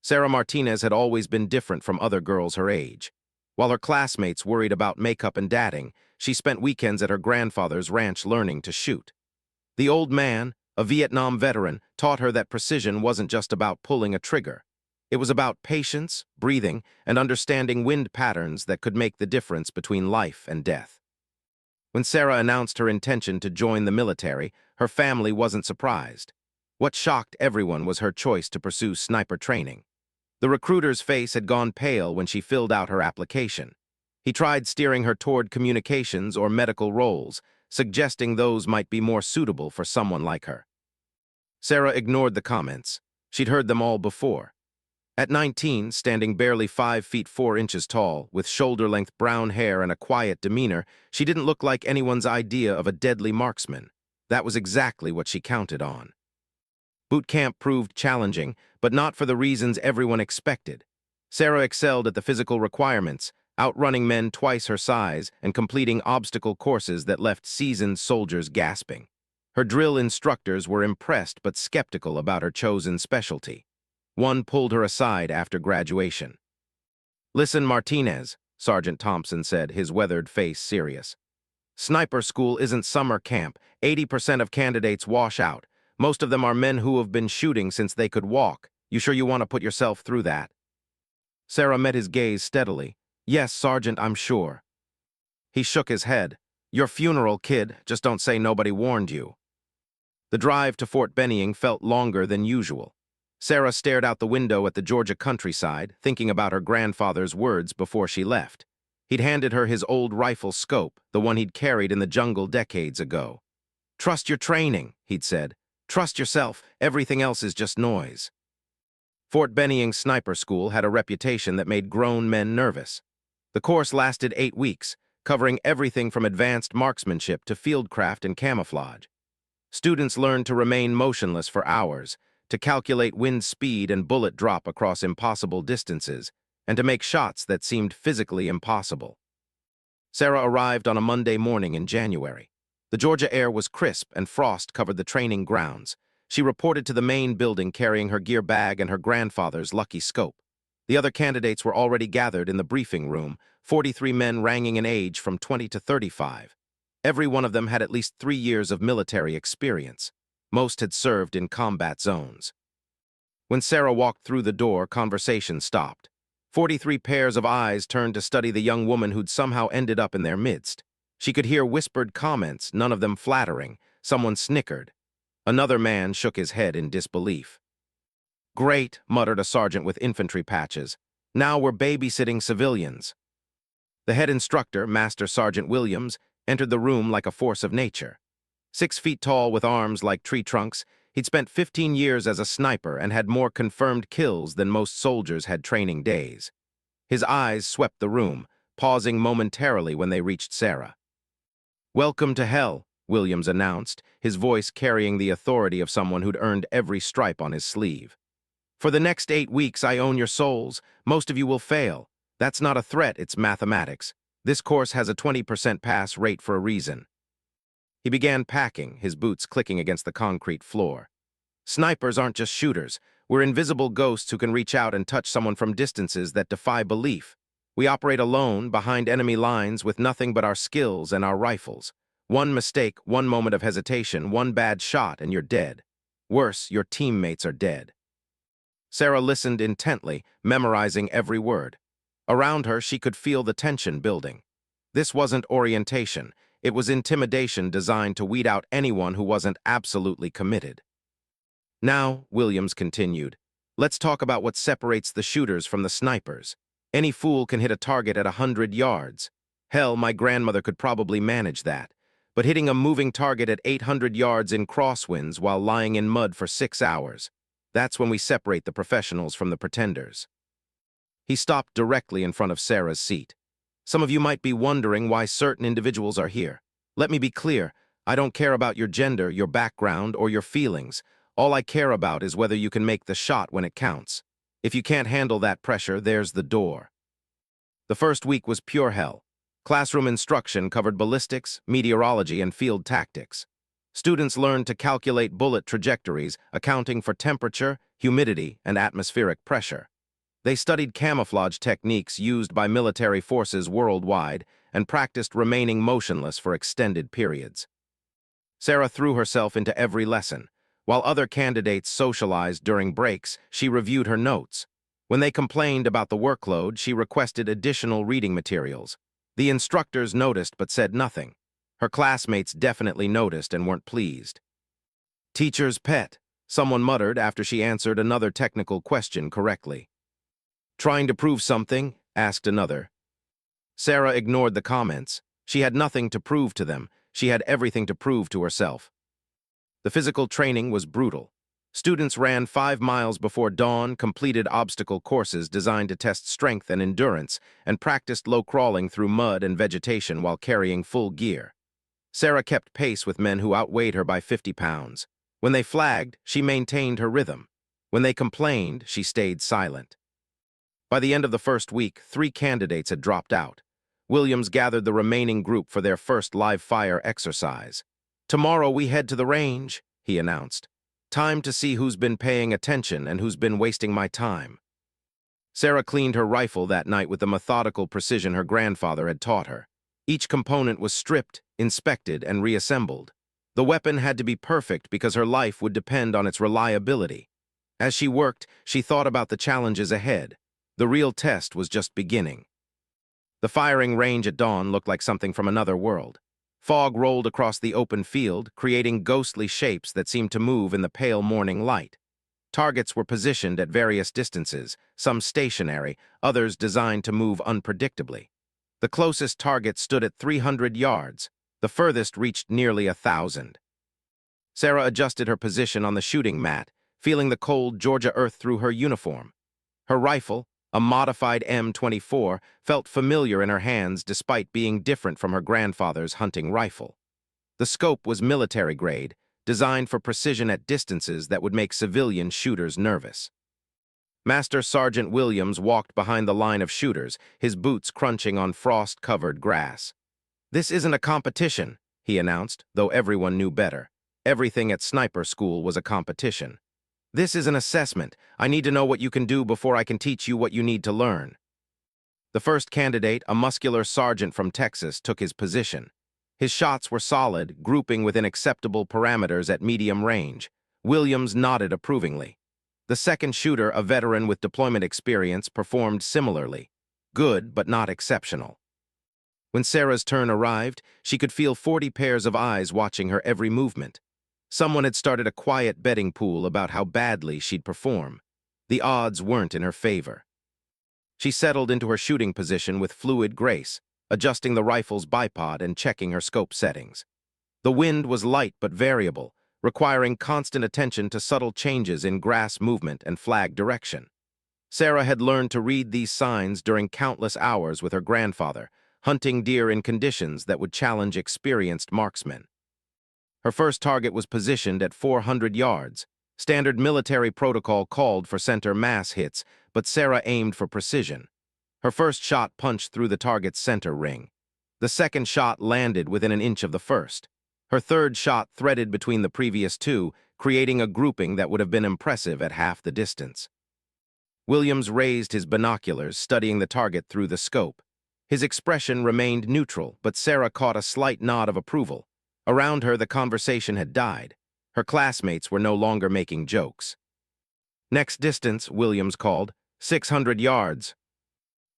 Sarah Martinez had always been different from other girls her age. While her classmates worried about makeup and dating, she spent weekends at her grandfather's ranch learning to shoot. The old man, a Vietnam veteran, taught her that precision wasn't just about pulling a trigger. It was about patience, breathing, and understanding wind patterns that could make the difference between life and death. When Sarah announced her intention to join the military, her family wasn't surprised. What shocked everyone was her choice to pursue sniper training. The recruiter's face had gone pale when she filled out her application. He tried steering her toward communications or medical roles, suggesting those might be more suitable for someone like her. Sarah ignored the comments. She'd heard them all before. At 19, standing barely 5 feet 4 inches tall, with shoulder-length brown hair and a quiet demeanor, she didn't look like anyone's idea of a deadly marksman. That was exactly what she counted on. Boot camp proved challenging, but not for the reasons everyone expected. Sarah excelled at the physical requirements, outrunning men twice her size and completing obstacle courses that left seasoned soldiers gasping. Her drill instructors were impressed but skeptical about her chosen specialty. One pulled her aside after graduation. "Listen, Martinez," Sergeant Thompson said, his weathered face serious. "Sniper school isn't summer camp. 80% of candidates wash out. Most of them are men who have been shooting since they could walk. You sure you want to put yourself through that?" Sarah met his gaze steadily. "Yes, Sergeant, I'm sure." He shook his head. "Your funeral, kid. Just don't say nobody warned you." The drive to Fort Benning felt longer than usual. Sarah stared out the window at the Georgia countryside, thinking about her grandfather's words before she left. He'd handed her his old rifle scope, the one he'd carried in the jungle decades ago. "Trust your training," he'd said. "Trust yourself. Everything else is just noise." Fort Benning Sniper School had a reputation that made grown men nervous. The course lasted 8 weeks, covering everything from advanced marksmanship to fieldcraft and camouflage. Students learned to remain motionless for hours, to calculate wind speed and bullet drop across impossible distances, and to make shots that seemed physically impossible. Sarah arrived on a Monday morning in January. The Georgia air was crisp and frost covered the training grounds. She reported to the main building carrying her gear bag and her grandfather's lucky scope. The other candidates were already gathered in the briefing room, 43 men ranging in age from 20 to 35. Every one of them had at least 3 years of military experience. Most had served in combat zones. When Sarah walked through the door, conversation stopped. 43 pairs of eyes turned to study the young woman who'd somehow ended up in their midst. She could hear whispered comments, none of them flattering. Someone snickered. Another man shook his head in disbelief. "Great," muttered a sergeant with infantry patches. "Now we're babysitting civilians." The head instructor, Master Sergeant Williams, entered the room like a force of nature. 6 feet tall with arms like tree trunks, he'd spent 15 years as a sniper and had more confirmed kills than most soldiers had training days. His eyes swept the room, pausing momentarily when they reached Sarah. "Welcome to hell," Williams announced, his voice carrying the authority of someone who'd earned every stripe on his sleeve. "For the next 8 weeks, I own your souls. Most of you will fail. That's not a threat, it's mathematics. This course has a 20% pass rate for a reason." He began packing, his boots clicking against the concrete floor. "Snipers aren't just shooters. We're invisible ghosts who can reach out and touch someone from distances that defy belief. We operate alone, behind enemy lines, with nothing but our skills and our rifles. One mistake, one moment of hesitation, one bad shot, and you're dead. Worse, your teammates are dead." Sarah listened intently, memorizing every word. Around her, she could feel the tension building. This wasn't orientation. It was intimidation designed to weed out anyone who wasn't absolutely committed. "Now," Williams continued, "let's talk about what separates the shooters from the snipers. Any fool can hit a target at 100 yards. Hell, my grandmother could probably manage that. But hitting a moving target at 800 yards in crosswinds while lying in mud for 6 hours, that's when we separate the professionals from the pretenders." He stopped directly in front of Sarah's seat. "Some of you might be wondering why certain individuals are here. Let me be clear. I don't care about your gender, your background, or your feelings. All I care about is whether you can make the shot when it counts. If you can't handle that pressure, there's the door." The first week was pure hell. Classroom instruction covered ballistics, meteorology, and field tactics. Students learned to calculate bullet trajectories, accounting for temperature, humidity, and atmospheric pressure. They studied camouflage techniques used by military forces worldwide and practiced remaining motionless for extended periods. Sarah threw herself into every lesson. While other candidates socialized during breaks, she reviewed her notes. When they complained about the workload, she requested additional reading materials. The instructors noticed but said nothing. Her classmates definitely noticed and weren't pleased. Teacher's pet, someone muttered after she answered another technical question correctly. Trying to prove something? Asked another. Sarah ignored the comments. She had nothing to prove to them. She had everything to prove to herself. The physical training was brutal. Students ran 5 miles before dawn, completed obstacle courses designed to test strength and endurance, and practiced low crawling through mud and vegetation while carrying full gear. Sarah kept pace with men who outweighed her by 50 pounds. When they flagged, she maintained her rhythm. When they complained, she stayed silent. By the end of the first week, 3 candidates had dropped out. Williams gathered the remaining group for their first live-fire exercise. "Tomorrow we head to the range," he announced. "Time to see who's been paying attention and who's been wasting my time." Sarah cleaned her rifle that night with the methodical precision her grandfather had taught her. Each component was stripped, inspected, and reassembled. The weapon had to be perfect because her life would depend on its reliability. As she worked, she thought about the challenges ahead. The real test was just beginning. The firing range at dawn looked like something from another world. Fog rolled across the open field, creating ghostly shapes that seemed to move in the pale morning light. Targets were positioned at various distances, some stationary, others designed to move unpredictably. The closest target stood at 300 yards. The furthest reached nearly 1,000. Sarah adjusted her position on the shooting mat, feeling the cold Georgia earth through her uniform. Her rifle, a modified M24, felt familiar in her hands despite being different from her grandfather's hunting rifle. The scope was military grade, designed for precision at distances that would make civilian shooters nervous. Master Sergeant Williams walked behind the line of shooters, his boots crunching on frost-covered grass. "This isn't a competition," he announced, though everyone knew better. Everything at sniper school was a competition. "This is an assessment. I need to know what you can do before I can teach you what you need to learn." The first candidate, a muscular sergeant from Texas, took his position. His shots were solid, grouping within acceptable parameters at medium range. Williams nodded approvingly. The second shooter, a veteran with deployment experience, performed similarly. Good, but not exceptional. When Sarah's turn arrived, she could feel 40 pairs of eyes watching her every movement. Someone had started a quiet betting pool about how badly she'd perform. The odds weren't in her favor. She settled into her shooting position with fluid grace, adjusting the rifle's bipod and checking her scope settings. The wind was light but variable, requiring constant attention to subtle changes in grass movement and flag direction. Sarah had learned to read these signs during countless hours with her grandfather, hunting deer in conditions that would challenge experienced marksmen. Her first target was positioned at 400 yards. Standard military protocol called for center mass hits, but Sarah aimed for precision. Her first shot punched through the target's center ring. The second shot landed within an inch of the first. Her third shot threaded between the previous two, creating a grouping that would have been impressive at half the distance. Williams raised his binoculars, studying the target through the scope. His expression remained neutral, but Sarah caught a slight nod of approval. Around her, the conversation had died. Her classmates were no longer making jokes. "Next distance," Williams called, 600 yards.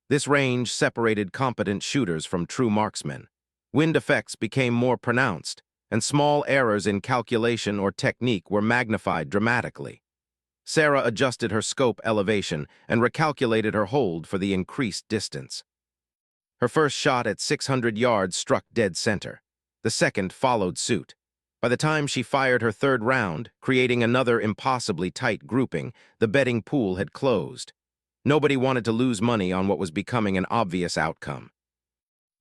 This range separated competent shooters from true marksmen. Wind effects became more pronounced, and small errors in calculation or technique were magnified dramatically. Sarah adjusted her scope elevation and recalculated her hold for the increased distance. Her first shot at 600 yards struck dead center. The second followed suit. By the time she fired her third round, creating another impossibly tight grouping, the betting pool had closed. Nobody wanted to lose money on what was becoming an obvious outcome.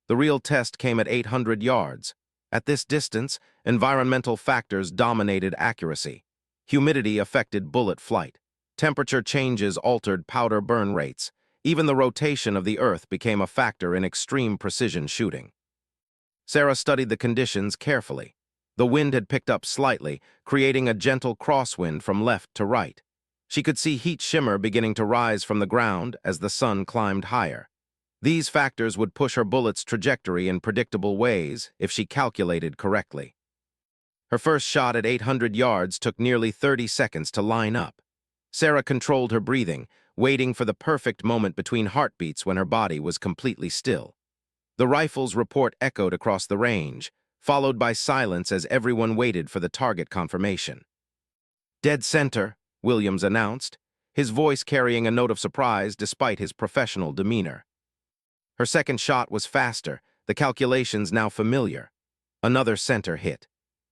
The real test came at 800 yards. At this distance, environmental factors dominated accuracy. Humidity affected bullet flight. Temperature changes altered powder burn rates. Even the rotation of the Earth became a factor in extreme precision shooting. Sarah studied the conditions carefully. The wind had picked up slightly, creating a gentle crosswind from left to right. She could see heat shimmer beginning to rise from the ground as the sun climbed higher. These factors would push her bullet's trajectory in predictable ways if she calculated correctly. Her first shot at 800 yards took nearly 30 seconds to line up. Sarah controlled her breathing, waiting for the perfect moment between heartbeats when her body was completely still. The rifle's report echoed across the range, followed by silence as everyone waited for the target confirmation. "Dead center," Williams announced, his voice carrying a note of surprise despite his professional demeanor. Her second shot was faster, the calculations now familiar. Another center hit.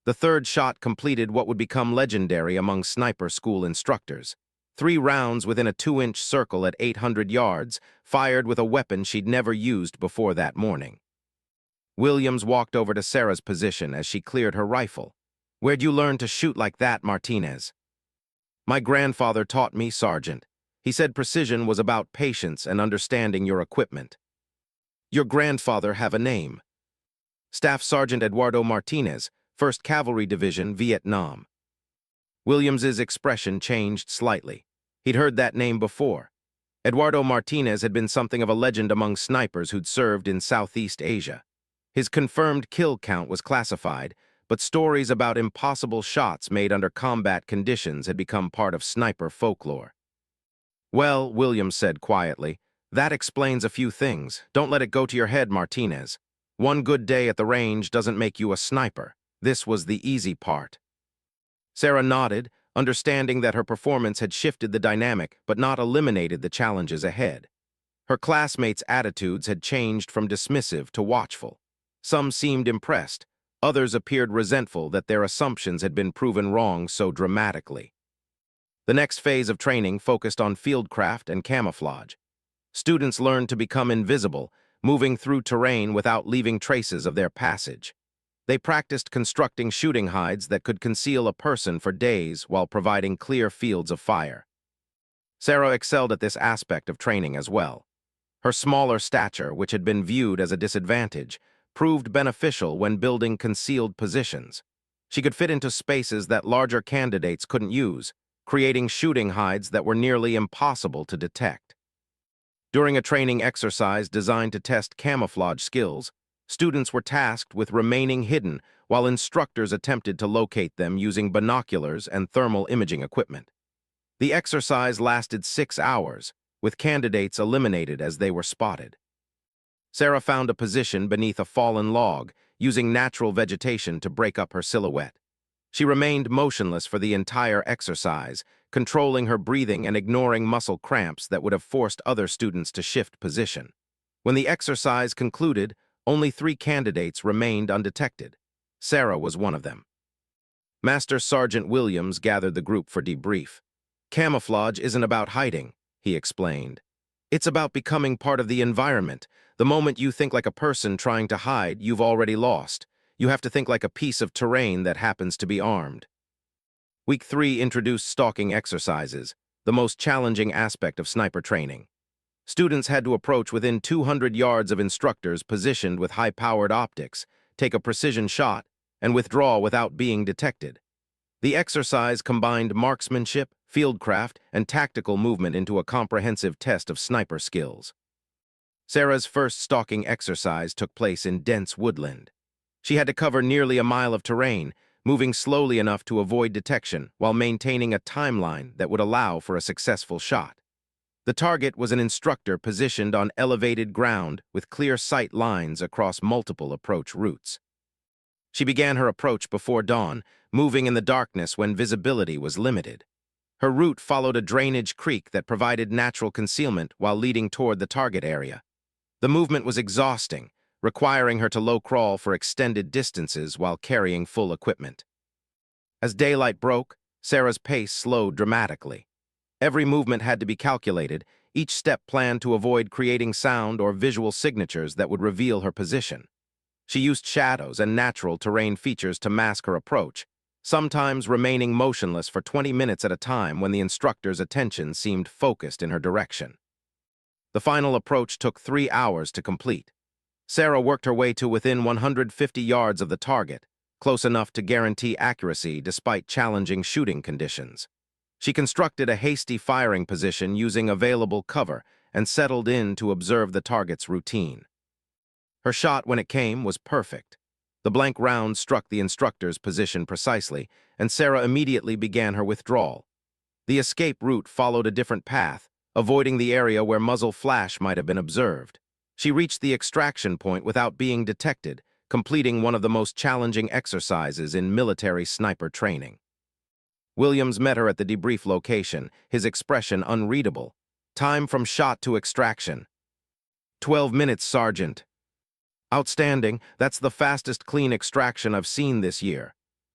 The third shot completed what would become legendary among sniper school instructors. 3 rounds within a 2-inch circle at 800 yards, fired with a weapon she'd never used before that morning. Williams walked over to Sarah's position as she cleared her rifle. "Where'd you learn to shoot like that, Martinez?" "My grandfather taught me, Sergeant. He said precision was about patience and understanding your equipment." "Your grandfather have a name?" "Staff Sergeant Eduardo Martinez, 1st Cavalry Division, Vietnam." Williams's expression changed slightly. He'd heard that name before. Eduardo Martinez had been something of a legend among snipers who'd served in Southeast Asia. His confirmed kill count was classified, but stories about impossible shots made under combat conditions had become part of sniper folklore. "Well," Williams said quietly, "that explains a few things. Don't let it go to your head, Martinez. One good day at the range doesn't make you a sniper. This was the easy part." Sarah nodded, understanding that her performance had shifted the dynamic but not eliminated the challenges ahead. Her classmates' attitudes had changed from dismissive to watchful. Some seemed impressed, others appeared resentful that their assumptions had been proven wrong so dramatically. The next phase of training focused on fieldcraft and camouflage. Students learned to become invisible, moving through terrain without leaving traces of their passage. They practiced constructing shooting hides that could conceal a person for days while providing clear fields of fire. Sarah excelled at this aspect of training as well. Her smaller stature, which had been viewed as a disadvantage, proved beneficial when building concealed positions. She could fit into spaces that larger candidates couldn't use, creating shooting hides that were nearly impossible to detect. During a training exercise designed to test camouflage skills, students were tasked with remaining hidden while instructors attempted to locate them using binoculars and thermal imaging equipment. The exercise lasted 6 hours, with candidates eliminated as they were spotted. Sarah found a position beneath a fallen log, using natural vegetation to break up her silhouette. She remained motionless for the entire exercise, controlling her breathing and ignoring muscle cramps that would have forced other students to shift position. When the exercise concluded, only 3 candidates remained undetected. Sarah was one of them. Master Sergeant Williams gathered the group for debrief. "Camouflage isn't about hiding," he explained. "It's about becoming part of the environment. The moment you think like a person trying to hide, you've already lost. You have to think like a piece of terrain that happens to be armed." Week 3 introduced stalking exercises, the most challenging aspect of sniper training. Students had to approach within 200 yards of instructors positioned with high-powered optics, take a precision shot, and withdraw without being detected. The exercise combined marksmanship, fieldcraft, and tactical movement into a comprehensive test of sniper skills. Sarah's first stalking exercise took place in dense woodland. She had to cover nearly a mile of terrain, moving slowly enough to avoid detection while maintaining a timeline that would allow for a successful shot. The target was an instructor positioned on elevated ground with clear sight lines across multiple approach routes. She began her approach before dawn, moving in the darkness when visibility was limited. Her route followed a drainage creek that provided natural concealment while leading toward the target area. The movement was exhausting, requiring her to low-crawl for extended distances while carrying full equipment. As daylight broke, Sarah's pace slowed dramatically. Every movement had to be calculated, each step planned to avoid creating sound or visual signatures that would reveal her position. She used shadows and natural terrain features to mask her approach, sometimes remaining motionless for 20 minutes at a time when the instructor's attention seemed focused in her direction. The final approach took 3 hours to complete. Sarah worked her way to within 150 yards of the target, close enough to guarantee accuracy despite challenging shooting conditions. She constructed a hasty firing position using available cover and settled in to observe the target's routine. Her shot, when it came, was perfect. The blank round struck the instructor's position precisely, and Sarah immediately began her withdrawal. The escape route followed a different path, avoiding the area where muzzle flash might have been observed. She reached the extraction point without being detected, completing one of the most challenging exercises in military sniper training. Williams met her at the debrief location, his expression unreadable. Time from shot to extraction. 12 minutes, Sergeant. Outstanding, that's the fastest clean extraction I've seen this year.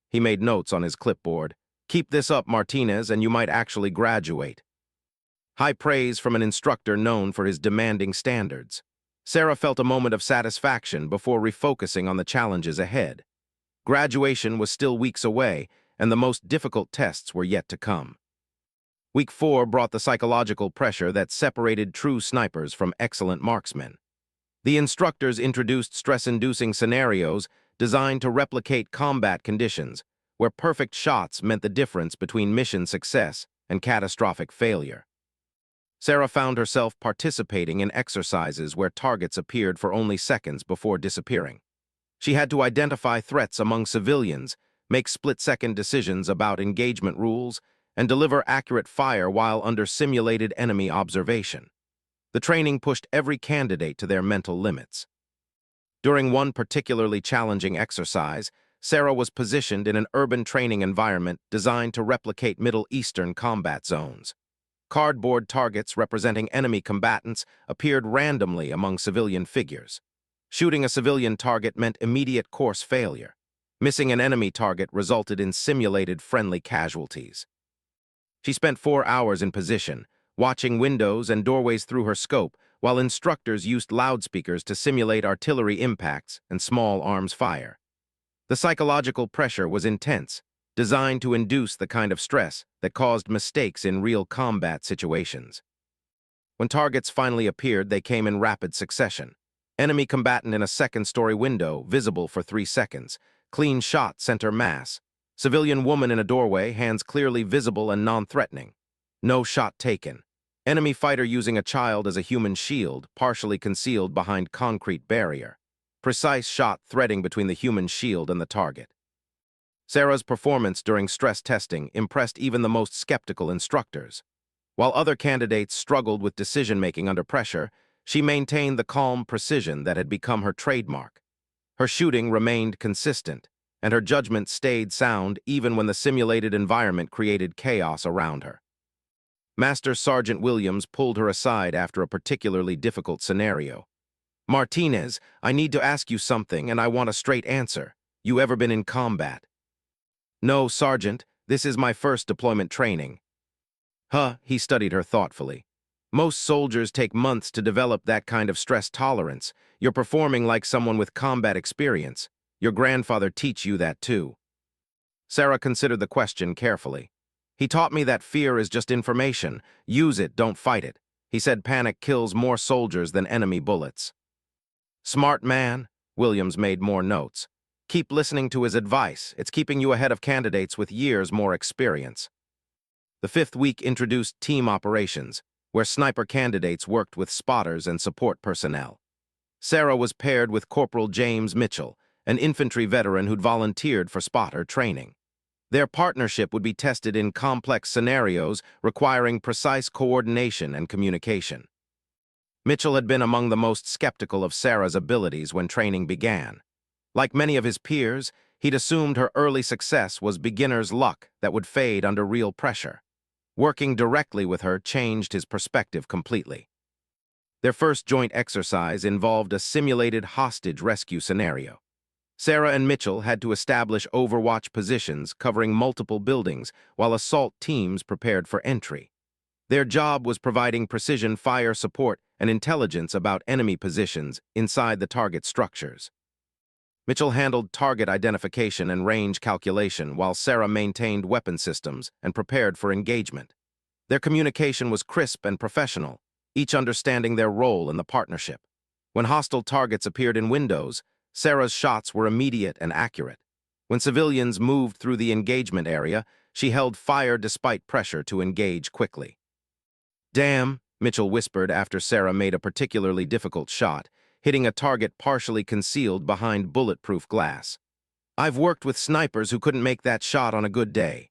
He made notes on his clipboard. Keep this up, Martinez, and you might actually graduate. High praise from an instructor known for his demanding standards. Sarah felt a moment of satisfaction before refocusing on the challenges ahead. Graduation was still weeks away, and the most difficult tests were yet to come. Week 4 brought the psychological pressure that separated true snipers from excellent marksmen. The instructors introduced stress-inducing scenarios designed to replicate combat conditions, where perfect shots meant the difference between mission success and catastrophic failure. Sarah found herself participating in exercises where targets appeared for only seconds before disappearing. She had to identify threats among civilians, make split-second decisions about engagement rules, and deliver accurate fire while under simulated enemy observation. The training pushed every candidate to their mental limits. During one particularly challenging exercise, Sarah was positioned in an urban training environment designed to replicate Middle Eastern combat zones. Cardboard targets representing enemy combatants appeared randomly among civilian figures. Shooting a civilian target meant immediate course failure. Missing an enemy target resulted in simulated friendly casualties. She spent 4 hours in position, watching windows and doorways through her scope, while instructors used loudspeakers to simulate artillery impacts and small arms fire. The psychological pressure was intense, designed to induce the kind of stress that caused mistakes in real combat situations. When targets finally appeared, they came in rapid succession. Enemy combatant in a second-story window, visible for 3 seconds. Clean shot, center mass. Civilian woman in a doorway, hands clearly visible and non-threatening. No shot taken. Enemy fighter using a child as a human shield, partially concealed behind concrete barrier. Precise shot threading between the human shield and the target. Sarah's performance during stress testing impressed even the most skeptical instructors. While other candidates struggled with decision-making under pressure, she maintained the calm precision that had become her trademark. Her shooting remained consistent, and her judgment stayed sound even when the simulated environment created chaos around her. Master Sergeant Williams pulled her aside after a particularly difficult scenario. "Martinez, I need to ask you something, and I want a straight answer. You ever been in combat?" "No, Sergeant. This is my first deployment training." He studied her thoughtfully. "Most soldiers take months to develop that kind of stress tolerance. You're performing like someone with combat experience. Your grandfather teach you that too." Sarah considered the question carefully. "He taught me that fear is just information. Use it, don't fight it. He said panic kills more soldiers than enemy bullets." "Smart man." Williams made more notes. "Keep listening to his advice. It's keeping you ahead of candidates with years more experience." The 5th week introduced team operations, where sniper candidates worked with spotters and support personnel. Sarah was paired with Corporal James Mitchell, an infantry veteran who'd volunteered for spotter training. Their partnership would be tested in complex scenarios requiring precise coordination and communication. Mitchell had been among the most skeptical of Sarah's abilities when training began. Like many of his peers, he'd assumed her early success was beginner's luck that would fade under real pressure. Working directly with her changed his perspective completely. Their first joint exercise involved a simulated hostage rescue scenario. Sarah and Mitchell had to establish overwatch positions covering multiple buildings while assault teams prepared for entry. Their job was providing precision fire support and intelligence about enemy positions inside the target structures. Mitchell handled target identification and range calculation while Sarah maintained weapon systems and prepared for engagement. Their communication was crisp and professional, each understanding their role in the partnership. When hostile targets appeared in windows, Sarah's shots were immediate and accurate. When civilians moved through the engagement area, she held fire despite pressure to engage quickly. "Damn," Mitchell whispered after Sarah made a particularly difficult shot, hitting a target partially concealed behind bulletproof glass. "I've worked with snipers who couldn't make that shot on a good day."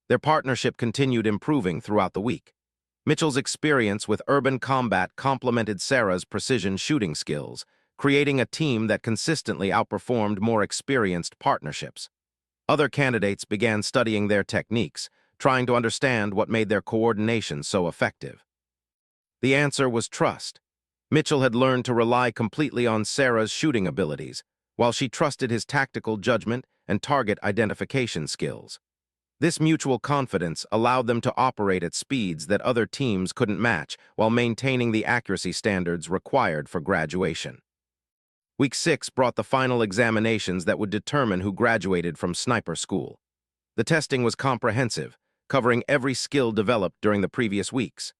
Their partnership continued improving throughout the week. Mitchell's experience with urban combat complemented Sarah's precision shooting skills, creating a team that consistently outperformed more experienced partnerships. Other candidates began studying their techniques, trying to understand what made their coordination so effective. The answer was trust. Mitchell had learned to rely completely on Sarah's shooting abilities, while she trusted his tactical judgment and target identification skills. This mutual confidence allowed them to operate at speeds that other teams couldn't match while maintaining the accuracy standards required for graduation. Week 6 brought the final examinations that would determine who graduated from sniper school. The testing was comprehensive, covering every skill developed during the previous weeks.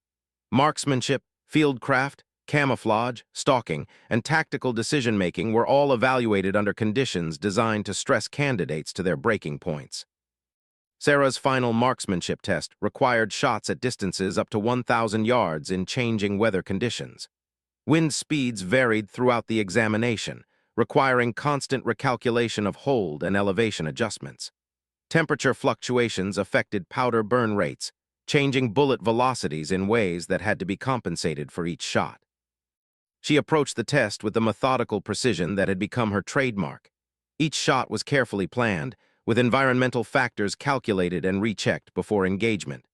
Marksmanship, fieldcraft, camouflage, stalking, and tactical decision-making were all evaluated under conditions designed to stress candidates to their breaking points. Sarah's final marksmanship test required shots at distances up to 1,000 yards in changing weather conditions. Wind speeds varied throughout the examination, requiring constant recalculation of hold and elevation adjustments. Temperature fluctuations affected powder burn rates, changing bullet velocities in ways that had to be compensated for each shot. She approached the test with the methodical precision that had become her trademark. Each shot was carefully planned, with environmental factors calculated and rechecked before engagement.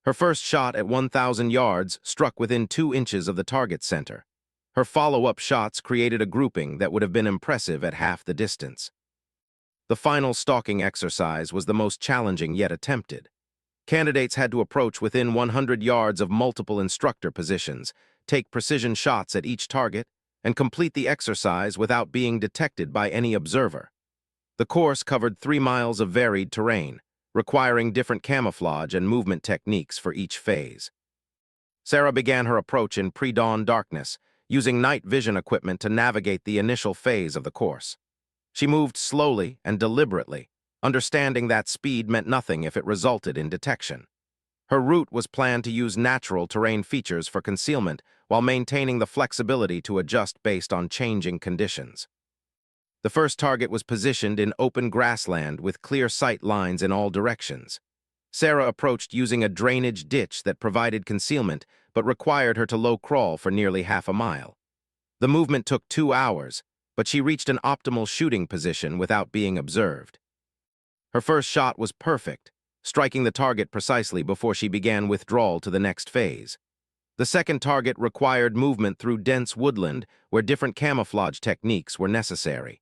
Her first shot at 1,000 yards struck within 2 inches of the target center. Her follow-up shots created a grouping that would have been impressive at half the distance. The final stalking exercise was the most challenging yet attempted. Candidates had to approach within 100 yards of multiple instructor positions, take precision shots at each target, and complete the exercise without being detected by any observer. The course covered 3 miles of varied terrain, requiring different camouflage and movement techniques for each phase. Sarah began her approach in pre-dawn darkness, using night vision equipment to navigate the initial phase of the course. She moved slowly and deliberately, understanding that speed meant nothing if it resulted in detection. Her route was planned to use natural terrain features for concealment while maintaining the flexibility to adjust based on changing conditions. The first target was positioned in open grassland with clear sight lines in all directions. Sarah approached using a drainage ditch that provided concealment but required her to low crawl for nearly half a mile. The movement took 2 hours, but she reached an optimal shooting position without being observed. Her first shot was perfect, striking the target precisely before she began withdrawal to the next phase. The second target required movement through dense woodland where different camouflage techniques were necessary.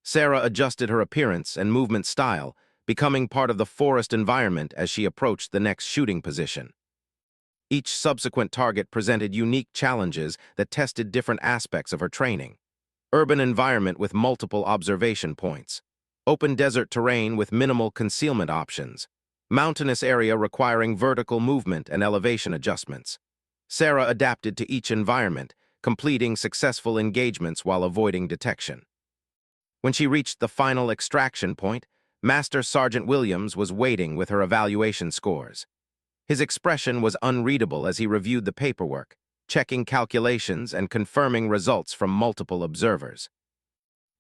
Sarah adjusted her appearance and movement style, becoming part of the forest environment as she approached the next shooting position. Each subsequent target presented unique challenges that tested different aspects of her training. Urban environment with multiple observation points. Open desert terrain with minimal concealment options. Mountainous area requiring vertical movement and elevation adjustments. Sarah adapted to each environment, completing successful engagements while avoiding detection. When she reached the final extraction point, Master Sergeant Williams was waiting with her evaluation scores. His expression was unreadable as he reviewed the paperwork, checking calculations and confirming results from multiple observers.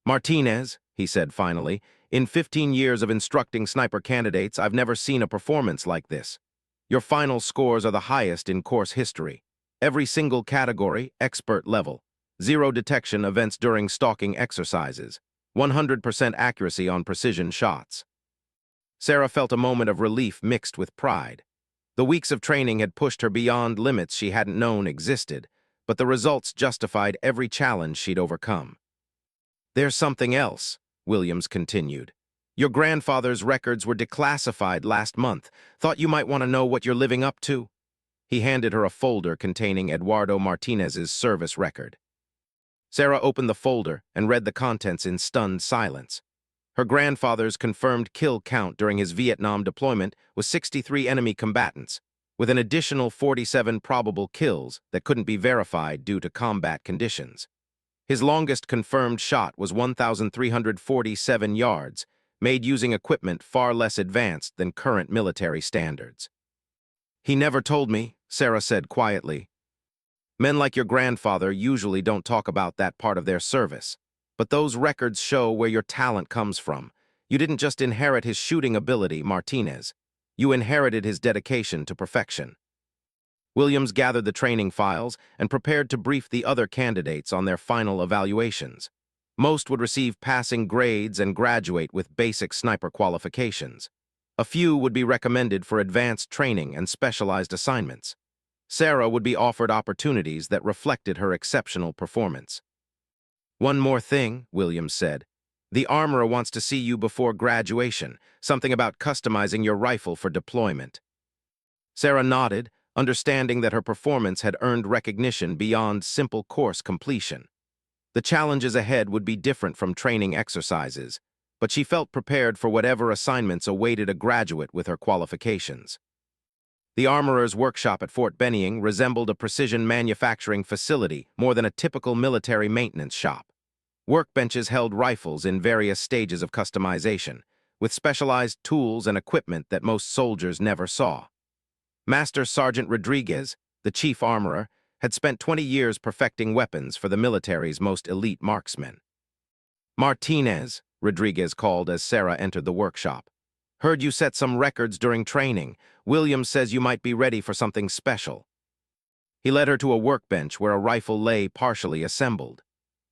"Martinez," he said finally, "in 15 years of instructing sniper candidates, I've never seen a performance like this. Your final scores are the highest in course history. Every single category, expert level. 0 detection events during stalking exercises. 100% accuracy on precision shots." Sarah felt a moment of relief mixed with pride. The weeks of training had pushed her beyond limits she hadn't known existed, but the results justified every challenge she'd overcome. "There's something else," Williams continued. "Your grandfather's records were declassified last month. Thought you might want to know what you're living up to." He handed her a folder containing Eduardo Martinez's service record. Sarah opened the folder and read the contents in stunned silence. Her grandfather's confirmed kill count during his Vietnam deployment was 63 enemy combatants, with an additional 47 probable kills that couldn't be verified due to combat conditions. His longest confirmed shot was 1,347 yards, made using equipment far less advanced than current military standards. "He never told me," Sarah said quietly. "Men like your grandfather usually don't talk about that part of their service. But those records show where your talent comes from. You didn't just inherit his shooting ability, Martinez. You inherited his dedication to perfection." Williams gathered the training files and prepared to brief the other candidates on their final evaluations. Most would receive passing grades and graduate with basic sniper qualifications. A few would be recommended for advanced training and specialized assignments. Sarah would be offered opportunities that reflected her exceptional performance. "One more thing," Williams said. "The armorer wants to see you before graduation, something about customizing your rifle for deployment." Sarah nodded, understanding that her performance had earned recognition beyond simple course completion. The challenges ahead would be different from training exercises, but she felt prepared for whatever assignments awaited a graduate with her qualifications. The armorer's workshop at Fort Benning resembled a precision manufacturing facility more than a typical military maintenance shop. Workbenches held rifles in various stages of customization, with specialized tools and equipment that most soldiers never saw. Master Sergeant Rodriguez, the chief armorer, had spent 20 years perfecting weapons for the military's most elite marksmen. "Martinez," Rodriguez called as Sarah entered the workshop. "Heard you set some records during training. Williams says you might be ready for something special." He led her to a workbench where a rifle lay partially assembled.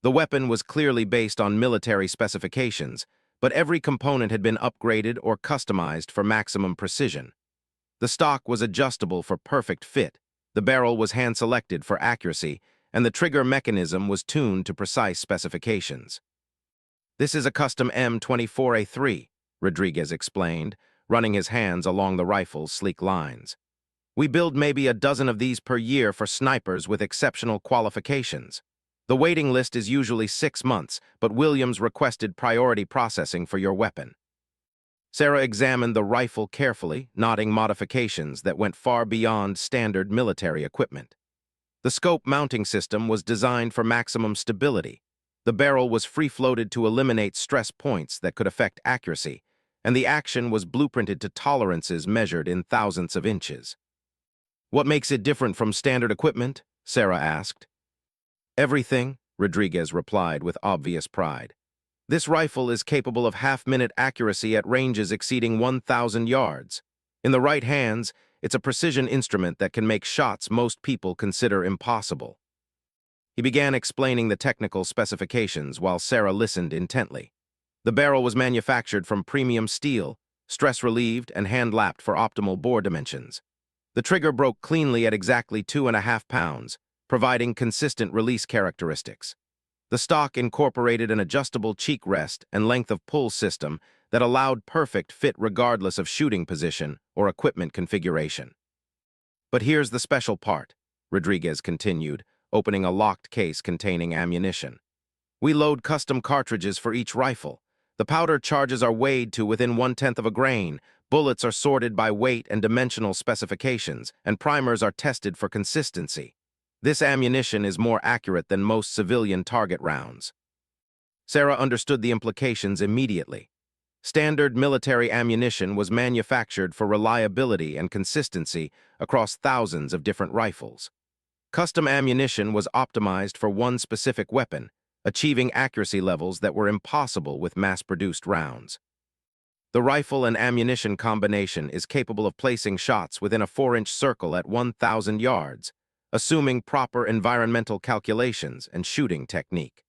The weapon was clearly based on military specifications, but every component had been upgraded or customized for maximum precision. The stock was adjustable for perfect fit, the barrel was hand-selected for accuracy, and the trigger mechanism was tuned to precise specifications. "This is a custom M24A3, Rodriguez explained, running his hands along the rifle's sleek lines. "We build maybe a dozen of these per year for snipers with exceptional qualifications. The waiting list is usually 6 months, but Williams requested priority processing for your weapon." Sarah examined the rifle carefully, noting modifications that went far beyond standard military equipment. The scope mounting system was designed for maximum stability. The barrel was free-floated to eliminate stress points that could affect accuracy, and the action was blueprinted to tolerances measured in thousandths of inches. "What makes it different from standard equipment?" Sarah asked. "Everything," Rodriguez replied with obvious pride. "This rifle is capable of half-minute accuracy at ranges exceeding 1,000 yards. In the right hands, it's a precision instrument that can make shots most people consider impossible." He began explaining the technical specifications while Sarah listened intently. The barrel was manufactured from premium steel, stress-relieved and hand-lapped for optimal bore dimensions. The trigger broke cleanly at exactly 2.5 pounds, providing consistent release characteristics. The stock incorporated an adjustable cheek rest and length of pull system that allowed perfect fit regardless of shooting position or equipment configuration. "But here's the special part," Rodriguez continued, opening a locked case containing ammunition. "We load custom cartridges for each rifle. The powder charges are weighed to within 1/10 of a grain, bullets are sorted by weight and dimensional specifications, and primers are tested for consistency. This ammunition is more accurate than most civilian target rounds." Sarah understood the implications immediately. Standard military ammunition was manufactured for reliability and consistency across thousands of different rifles. Custom ammunition was optimized for one specific weapon, achieving accuracy levels that were impossible with mass-produced rounds. "The rifle and ammunition combination is capable of placing shots within a 4-inch circle at 1,000 yards, assuming proper environmental calculations and shooting technique.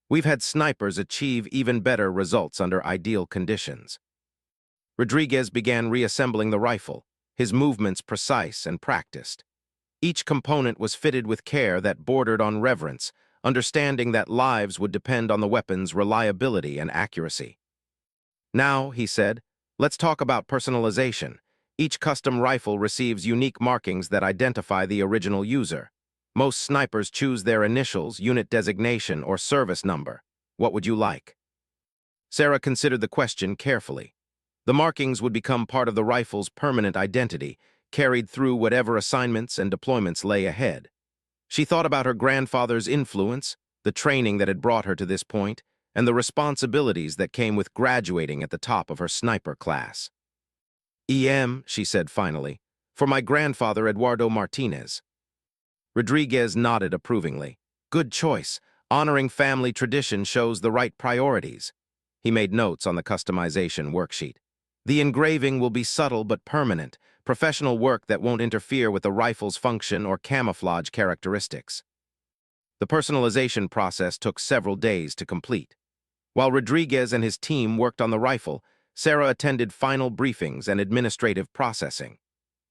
We've had snipers achieve even better results under ideal conditions." Rodriguez began reassembling the rifle, his movements precise and practiced. Each component was fitted with care that bordered on reverence, understanding that lives would depend on the weapon's reliability and accuracy. "Now," he said, "let's talk about personalization. Each custom rifle receives unique markings that identify the original user. Most snipers choose their initials, unit designation, or service number. What would you like?" Sarah considered the question carefully. The markings would become part of the rifle's permanent identity, carried through whatever assignments and deployments lay ahead. She thought about her grandfather's influence, the training that had brought her to this point, and the responsibilities that came with graduating at the top of her sniper class. She said finally, for my grandfather Eduardo Martinez. Rodriguez nodded approvingly. Good choice. Honoring family tradition shows the right priorities. He made notes on the customization worksheet. The engraving will be subtle but permanent, professional work that won't interfere with the rifle's function or camouflage characteristics. The personalization process took several days to complete. While Rodriguez and his team worked on the rifle, Sarah attended final briefings and administrative processing.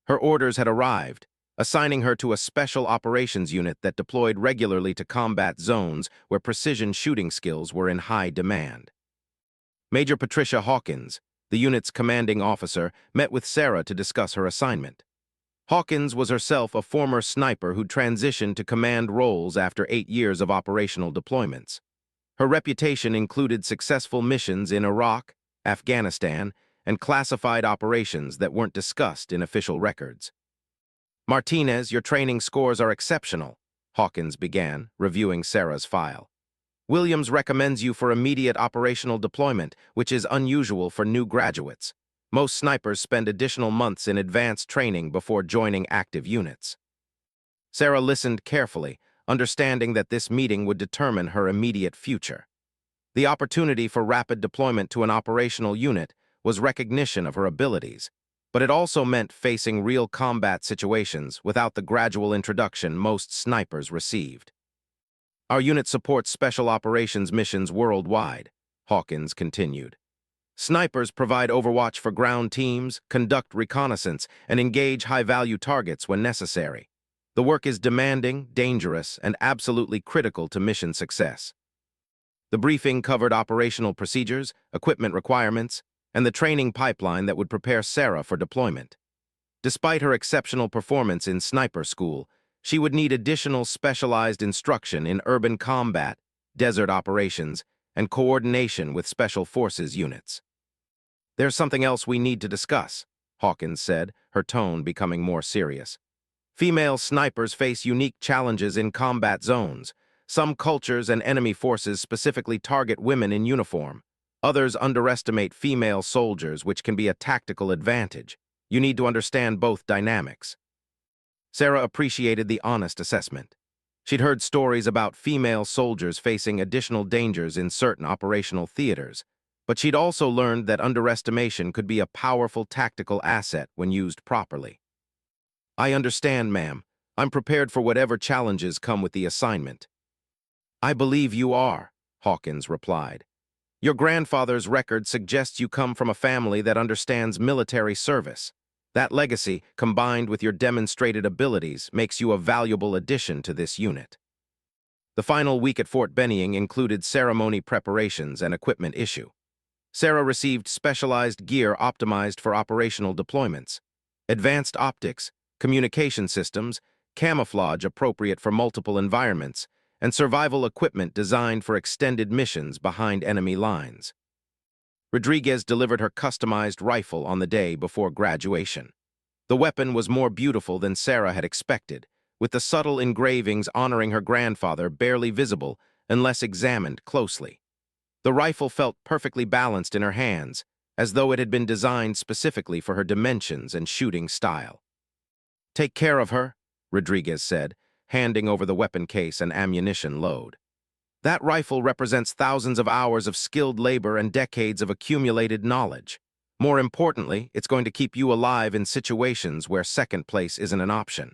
Her orders had arrived, assigning her to a special operations unit that deployed regularly to combat zones where precision shooting skills were in high demand. Major Patricia Hawkins, the unit's commanding officer, met with Sarah to discuss her assignment. Hawkins was herself a former sniper who transitioned to command roles after 8 years of operational deployments. Her reputation included successful missions in Iraq, Afghanistan, and classified operations that weren't discussed in official records. Martinez, your training scores are exceptional, Hawkins began, reviewing Sarah's file. Williams recommends you for immediate operational deployment, which is unusual for new graduates. Most snipers spend additional months in advanced training before joining active units. Sarah listened carefully, understanding that this meeting would determine her immediate future. The opportunity for rapid deployment to an operational unit was recognition of her abilities, but it also meant facing real combat situations without the gradual introduction most snipers received. Our unit supports special operations missions worldwide, Hawkins continued. Snipers provide overwatch for ground teams, conduct reconnaissance, and engage high-value targets when necessary. The work is demanding, dangerous, and absolutely critical to mission success. The briefing covered operational procedures, equipment requirements, and the training pipeline that would prepare Sarah for deployment. Despite her exceptional performance in sniper school, she would need additional specialized instruction in urban combat, desert operations, and coordination with special forces units. There's something else we need to discuss, Hawkins said, her tone becoming more serious. Female snipers face unique challenges in combat zones. Some cultures and enemy forces specifically target women in uniform. Others underestimate female soldiers, which can be a tactical advantage. You need to understand both dynamics. Sarah appreciated the honest assessment. She'd heard stories about female soldiers facing additional dangers in certain operational theaters, but she'd also learned that underestimation could be a powerful tactical asset when used properly. I understand, ma'am. I'm prepared for whatever challenges come with the assignment. I believe you are, Hawkins replied. Your grandfather's record suggests you come from a family that understands military service. That legacy, combined with your demonstrated abilities, makes you a valuable addition to this unit. The final week at Fort Benning included ceremony preparations and equipment issue. Sarah received specialized gear optimized for operational deployments, advanced optics, communication systems, camouflage appropriate for multiple environments, and survival equipment designed for extended missions behind enemy lines. Rodriguez delivered her customized rifle on the day before graduation. The weapon was more beautiful than Sarah had expected, with the subtle engravings honoring her grandfather barely visible unless examined closely. The rifle felt perfectly balanced in her hands, as though it had been designed specifically for her dimensions and shooting style. Take care of her, Rodriguez said, handing over the weapon case and ammunition load. That rifle represents thousands of hours of skilled labor and decades of accumulated knowledge. More importantly, it's going to keep you alive in situations where second place isn't an option.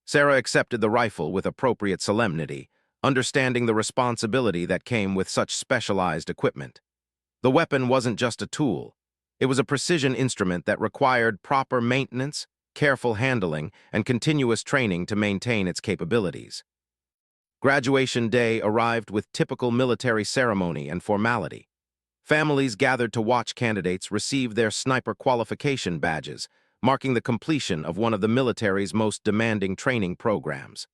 Sarah accepted the rifle with appropriate solemnity, understanding the responsibility that came with such specialized equipment. The weapon wasn't just a tool. It was a precision instrument that required proper maintenance, careful handling, and continuous training to maintain its capabilities. Graduation day arrived with typical military ceremony and formality. Families gathered to watch candidates receive their sniper qualification badges, marking the completion of one of the military's most demanding training programs.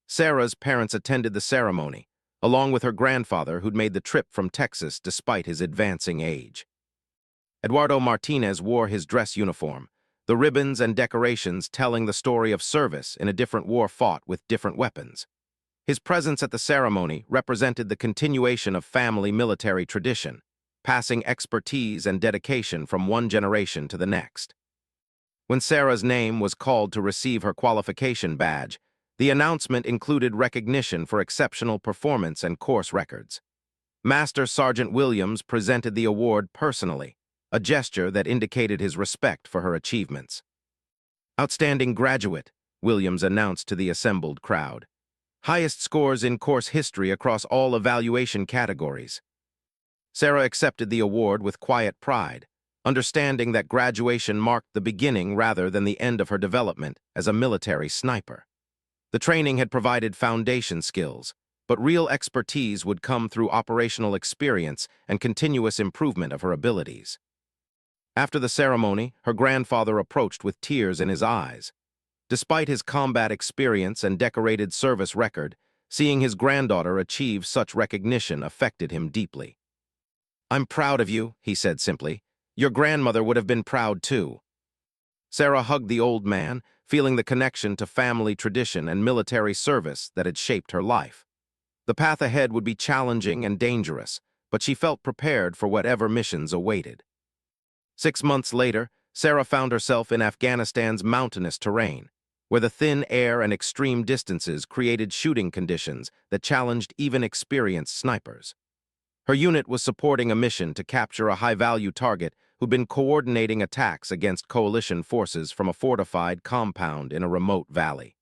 Sarah's parents attended the ceremony, along with her grandfather who'd made the trip from Texas despite his advancing age. Eduardo Martinez wore his dress uniform, the ribbons and decorations telling the story of service in a different war fought with different weapons. His presence at the ceremony represented the continuation of family military tradition, passing expertise and dedication from one generation to the next. When Sarah's name was called to receive her qualification badge, the announcement included recognition for exceptional performance and course records. Master Sergeant Williams presented the award personally, a gesture that indicated his respect for her achievements. Outstanding graduate, Williams announced to the assembled crowd. Highest scores in course history across all evaluation categories. Sarah accepted the award with quiet pride, understanding that graduation marked the beginning rather than the end of her development as a military sniper. The training had provided foundation skills, but real expertise would come through operational experience and continuous improvement of her abilities. After the ceremony, her grandfather approached with tears in his eyes. Despite his combat experience and decorated service record, seeing his granddaughter achieve such recognition affected him deeply. "I'm proud of you," he said simply. "Your grandmother would have been proud too." Sarah hugged the old man, feeling the connection to family tradition and military service that had shaped her life. The path ahead would be challenging and dangerous, but she felt prepared for whatever missions awaited. 6 months later, Sarah found herself in Afghanistan's mountainous terrain, where the thin air and extreme distances created shooting conditions that challenged even experienced snipers. Her unit was supporting a mission to capture a high-value target who'd been coordinating attacks against coalition forces from a fortified compound in a remote valley.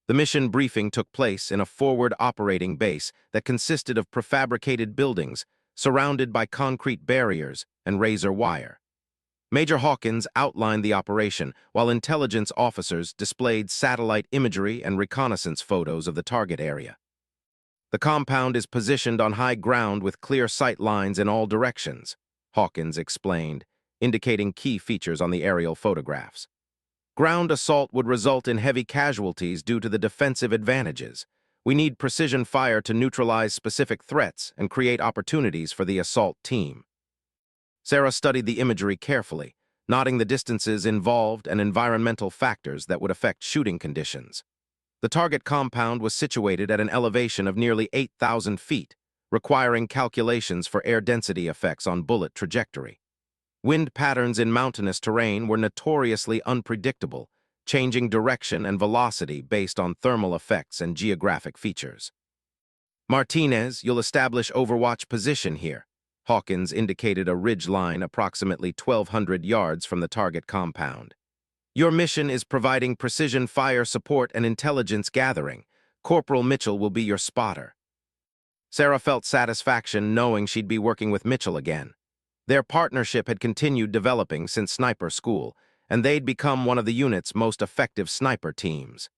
The mission briefing took place in a forward operating base that consisted of prefabricated buildings surrounded by concrete barriers and razor wire. Major Hawkins outlined the operation, while intelligence officers displayed satellite imagery and reconnaissance photos of the target area. "The compound is positioned on high ground with clear sight lines in all directions," Hawkins explained, indicating key features on the aerial photographs. "Ground assault would result in heavy casualties due to the defensive advantages. We need precision fire to neutralize specific threats and create opportunities for the assault team." Sarah studied the imagery carefully, noting the distances involved and environmental factors that would affect shooting conditions. The target compound was situated at an elevation of nearly 8,000 feet, requiring calculations for air density effects on bullet trajectory. Wind patterns in mountainous terrain were notoriously unpredictable, changing direction and velocity based on thermal effects and geographic features. "Martinez, you'll establish overwatch position here." Hawkins indicated a ridge line approximately 1,200 yards from the target compound. "Your mission is providing precision fire support and intelligence gathering. Corporal Mitchell will be your spotter." Sarah felt satisfaction knowing she'd be working with Mitchell again. Their partnership had continued developing since sniper school, and they'd become one of the unit's most effective sniper teams.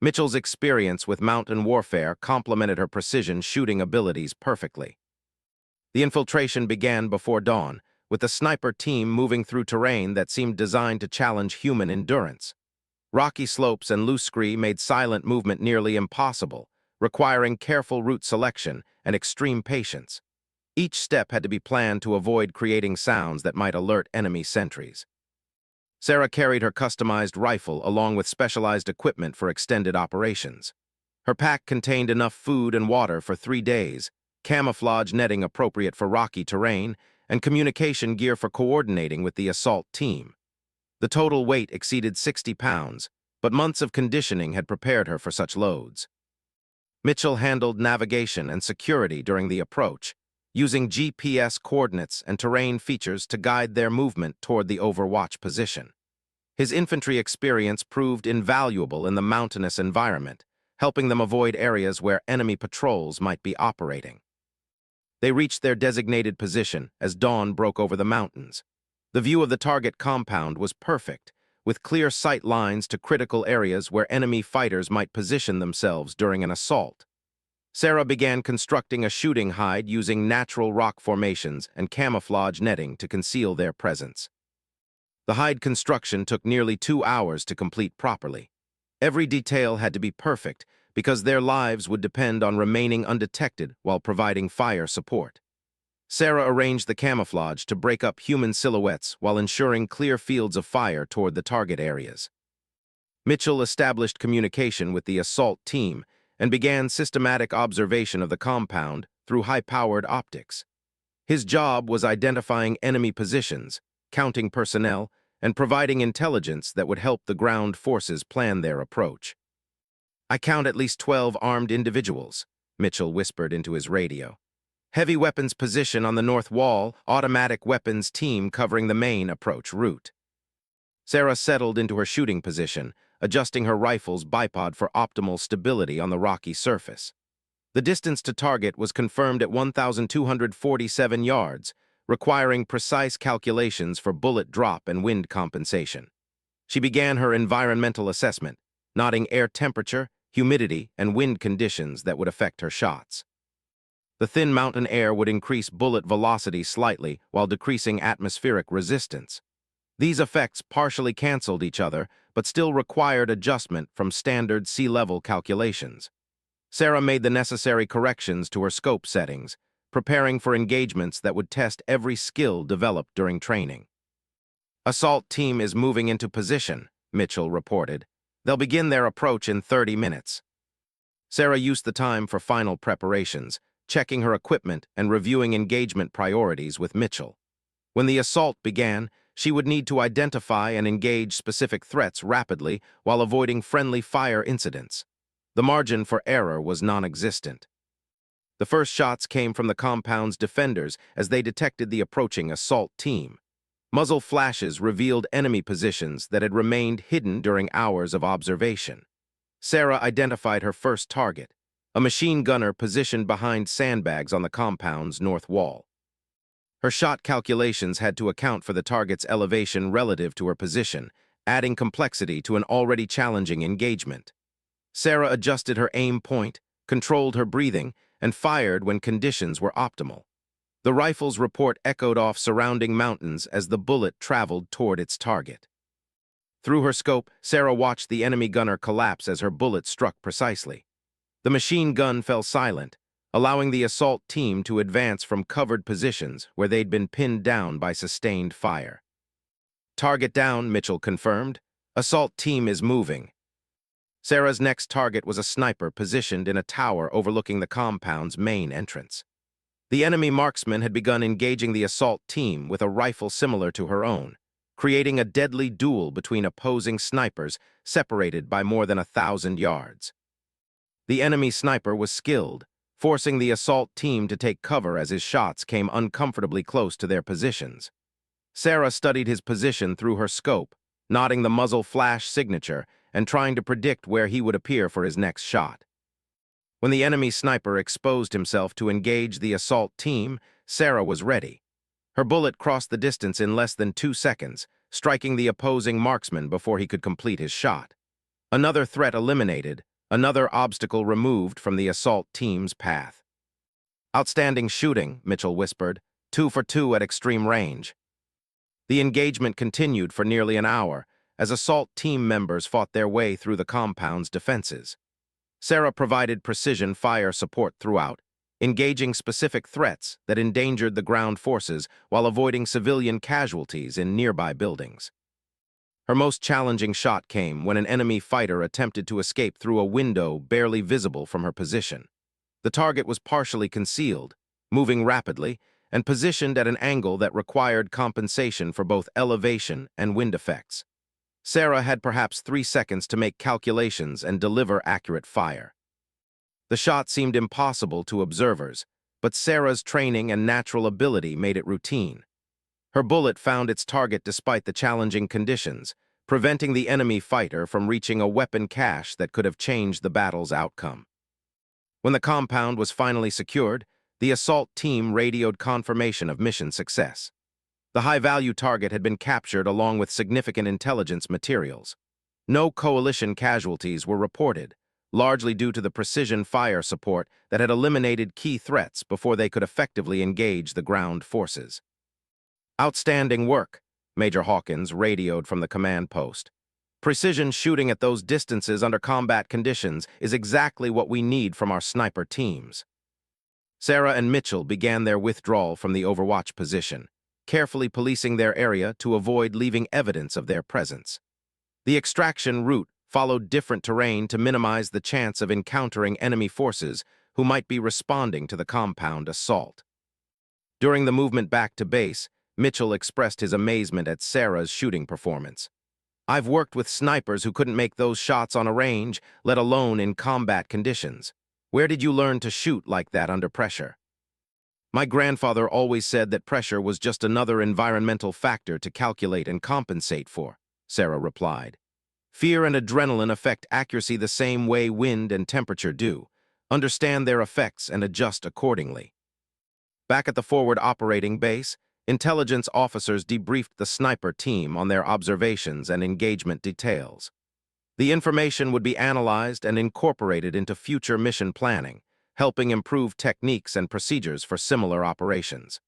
Mitchell's experience with mountain warfare complemented her precision shooting abilities perfectly. The infiltration began before dawn, with the sniper team moving through terrain that seemed designed to challenge human endurance. Rocky slopes and loose scree made silent movement nearly impossible, requiring careful route selection and extreme patience. Each step had to be planned to avoid creating sounds that might alert enemy sentries. Sarah carried her customized rifle along with specialized equipment for extended operations. Her pack contained enough food and water for 3 days, camouflage netting appropriate for rocky terrain, and communication gear for coordinating with the assault team. The total weight exceeded 60 pounds, but months of conditioning had prepared her for such loads. Mitchell handled navigation and security during the approach, using GPS coordinates and terrain features to guide their movement toward the overwatch position. His infantry experience proved invaluable in the mountainous environment, helping them avoid areas where enemy patrols might be operating. They reached their designated position as dawn broke over the mountains. The view of the target compound was perfect, with clear sight lines to critical areas where enemy fighters might position themselves during an assault. Sarah began constructing a shooting hide using natural rock formations and camouflage netting to conceal their presence. The hide construction took nearly 2 hours to complete properly. Every detail had to be perfect because their lives would depend on remaining undetected while providing fire support. Sarah arranged the camouflage to break up human silhouettes while ensuring clear fields of fire toward the target areas. Mitchell established communication with the assault team and began systematic observation of the compound through high-powered optics. His job was identifying enemy positions, counting personnel, and providing intelligence that would help the ground forces plan their approach. "I count at least 12 armed individuals," Mitchell whispered into his radio. "Heavy weapons position on the north wall, automatic weapons team covering the main approach route." Sarah settled into her shooting position, adjusting her rifle's bipod for optimal stability on the rocky surface. The distance to target was confirmed at 1,247 yards, requiring precise calculations for bullet drop and wind compensation. She began her environmental assessment, noting air temperature, humidity, and wind conditions that would affect her shots. The thin mountain air would increase bullet velocity slightly while decreasing atmospheric resistance. These effects partially canceled each other, but still required adjustment from standard sea-level calculations. Sarah made the necessary corrections to her scope settings, preparing for engagements that would test every skill developed during training. "Assault team is moving into position," Mitchell reported. "They'll begin their approach in 30 minutes. Sarah used the time for final preparations, checking her equipment and reviewing engagement priorities with Mitchell. When the assault began, she would need to identify and engage specific threats rapidly while avoiding friendly fire incidents. The margin for error was non-existent. The first shots came from the compound's defenders as they detected the approaching assault team. Muzzle flashes revealed enemy positions that had remained hidden during hours of observation. Sarah identified her first target, a machine gunner positioned behind sandbags on the compound's north wall. Her shot calculations had to account for the target's elevation relative to her position, adding complexity to an already challenging engagement. Sarah adjusted her aim point, controlled her breathing, and fired when conditions were optimal. The rifle's report echoed off surrounding mountains as the bullet traveled toward its target. Through her scope, Sarah watched the enemy gunner collapse as her bullet struck precisely. The machine gun fell silent, allowing the assault team to advance from covered positions where they'd been pinned down by sustained fire. "Target down," Mitchell confirmed. "Assault team is moving." Sarah's next target was a sniper positioned in a tower overlooking the compound's main entrance. The enemy marksman had begun engaging the assault team with a rifle similar to her own, creating a deadly duel between opposing snipers separated by more than 1,000 yards. The enemy sniper was skilled, forcing the assault team to take cover as his shots came uncomfortably close to their positions. Sarah studied his position through her scope, noting the muzzle flash signature and trying to predict where he would appear for his next shot. When the enemy sniper exposed himself to engage the assault team, Sarah was ready. Her bullet crossed the distance in less than 2 seconds, striking the opposing marksman before he could complete his shot. Another threat eliminated, another obstacle removed from the assault team's path. "Outstanding shooting," Mitchell whispered, 2 for 2 at extreme range. The engagement continued for nearly an hour as assault team members fought their way through the compound's defenses. Sarah provided precision fire support throughout, engaging specific threats that endangered the ground forces while avoiding civilian casualties in nearby buildings. Her most challenging shot came when an enemy fighter attempted to escape through a window barely visible from her position. The target was partially concealed, moving rapidly, and positioned at an angle that required compensation for both elevation and wind effects. Sarah had perhaps 3 seconds to make calculations and deliver accurate fire. The shot seemed impossible to observers, but Sarah's training and natural ability made it routine. Her bullet found its target despite the challenging conditions, preventing the enemy fighter from reaching a weapon cache that could have changed the battle's outcome. When the compound was finally secured, the assault team radioed confirmation of mission success. The high-value target had been captured along with significant intelligence materials. No coalition casualties were reported, largely due to the precision fire support that had eliminated key threats before they could effectively engage the ground forces. "Outstanding work," Major Hawkins radioed from the command post. "Precision shooting at those distances under combat conditions is exactly what we need from our sniper teams." Sarah and Mitchell began their withdrawal from the Overwatch position, carefully policing their area to avoid leaving evidence of their presence. The extraction route followed different terrain to minimize the chance of encountering enemy forces who might be responding to the compound assault. During the movement back to base, Mitchell expressed his amazement at Sarah's shooting performance. "I've worked with snipers who couldn't make those shots on a range, let alone in combat conditions. Where did you learn to shoot like that under pressure?" "My grandfather always said that pressure was just another environmental factor to calculate and compensate for," Sarah replied. "Fear and adrenaline affect accuracy the same way wind and temperature do. Understand their effects and adjust accordingly." Back at the forward operating base, intelligence officers debriefed the sniper team on their observations and engagement details. The information would be analyzed and incorporated into future mission planning, helping improve techniques and procedures for similar operations.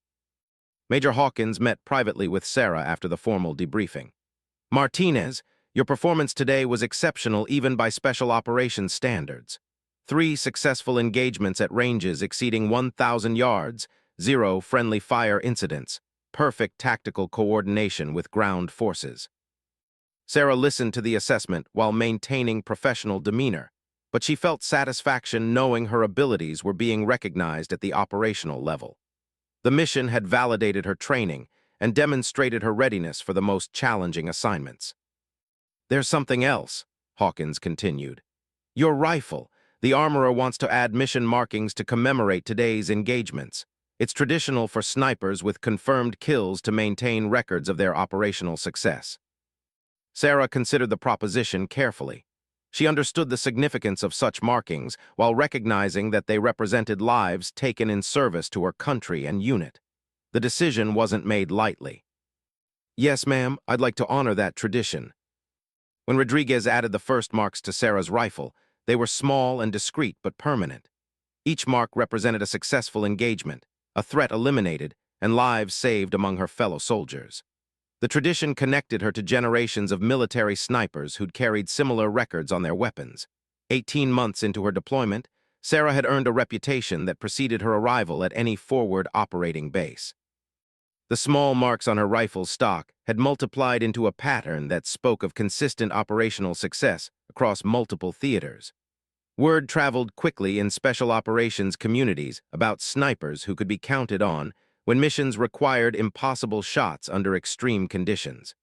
Major Hawkins met privately with Sarah after the formal debriefing. "Martinez, your performance today was exceptional even by special operations standards. 3 successful engagements at ranges exceeding 1,000 yards, 0 friendly fire incidents, perfect tactical coordination with ground forces." Sarah listened to the assessment while maintaining professional demeanor, but she felt satisfaction knowing her abilities were being recognized at the operational level. The mission had validated her training and demonstrated her readiness for the most challenging assignments. "There's something else," Hawkins continued. "Your rifle. The armorer wants to add mission markings to commemorate today's engagements. It's traditional for snipers with confirmed kills to maintain records of their operational success." Sarah considered the proposition carefully. She understood the significance of such markings while recognizing that they represented lives taken in service to her country and unit. The decision wasn't made lightly. "Yes, ma'am, I'd like to honor that tradition." When Rodriguez added the first marks to Sarah's rifle, they were small and discreet but permanent. Each mark represented a successful engagement, a threat eliminated, and lives saved among her fellow soldiers. The tradition connected her to generations of military snipers who'd carried similar records on their weapons. 18 months into her deployment, Sarah had earned a reputation that preceded her arrival at any forward operating base. The small marks on her rifle's stock had multiplied into a pattern that spoke of consistent operational success across multiple theaters. Word traveled quickly in special operations communities about snipers who could be counted on when missions required impossible shots under extreme conditions.